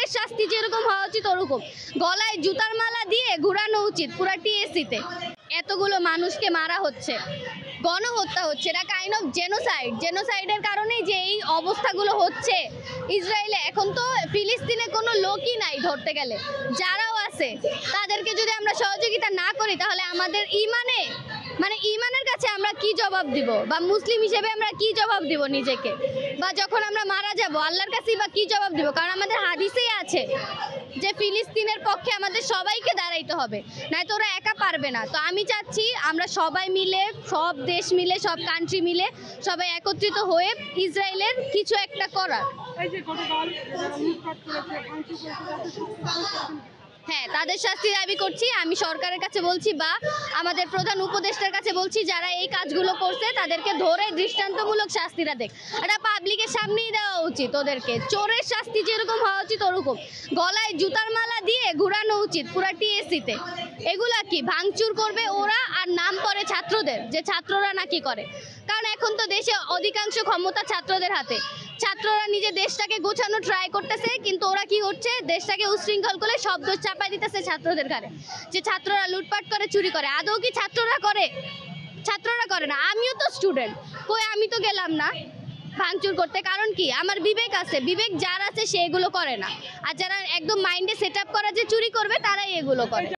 চোরের শাস্তি যেরকম হওয়া উচিত ওরকম গলায় জুতার মালা দিয়ে ঘুরানো উচিত পুরা টিএসসিতে। এতগুলো মানুষকে মারা হচ্ছে, গণহত্যা হচ্ছে, এটা কাইন্ড অফ জেনোসাইডের কারণেই যে এই অবস্থাগুলো হচ্ছে ইসরায়েলে। এখন তো ফিলিস্তিনে কোনো লোকই নাই ধরতে গেলে, যারাও আছে তাদেরকে যদি আমরা সহযোগিতা না করি তাহলে আমাদের ইমানের কাছে আমরা কি জবাব দিব, বা মুসলিম হিসেবে আমরা কি জবাব দিব নিজেকে, বা যখন আমরা মারা যাব আল্লাহর কাছে বা কি জবাব দিব? কারণ আমাদের হাদিসেই আছে যে ফিলিস্তিনের পক্ষে আমাদের সবাইকে দাঁড়াইতে হবে, নয়তো ওরা একা পারবে না। তো আমি চাচ্ছি আমরা সবাই মিলে, সব দেশ মিলে, সব কান্ট্রি মিলে সবাই একত্রিত হয়ে ইসরায়েলের কিছু একটা করার। হ্যাঁ, তাদের শাস্তি দাবি করছি। আমি সরকারের কাছে বলছি বা আমাদের প্রধান উপদেষ্টার কাছে বলছি, যারা এই কাজগুলো করছে তাদেরকে ধরে দৃষ্টান্তমূলক শাস্তিটা দেখ। এটা পাবলিকের সামনেই দেওয়া উচিত ওদেরকে। চোরের শাস্তি যেরকম হওয়া উচিত ওরকম গলায় জুতার মালা দিয়ে ঘুরানো উচিত পুরা টিএসসিতে। এগুলা কি ভাঙচুর করবে ওরা, আর নাম করে ছাত্রদের, যে ছাত্ররা নাকি করে। কারণ এখন তো দেশে অধিকাংশ ক্ষমতা ছাত্রদের হাতে। ছাত্ররা নিজে দেশটাকে গোছানো ট্রাই করতেছে, কিন্তু ওরা কি করছে, দেশটাকে উশৃঙ্খল করে সব দোষ চাপাই দিতেছে ছাত্রদের ঘাড়ে, যে ছাত্ররা লুটপাট করে, চুরি করে। আদৌ কি ছাত্ররা করে? ছাত্ররা করে না। আমিও তো স্টুডেন্ট, কই আমি তো গেলাম না ভাঙচুর করতে। কারণ কি, আমার বিবেক আছে, বিবেক যার আছে সে এগুলো করে না। আর যারা একদম মাইন্ডে সেট আপ করা যে চুরি করবে তারাই এগুলো করে।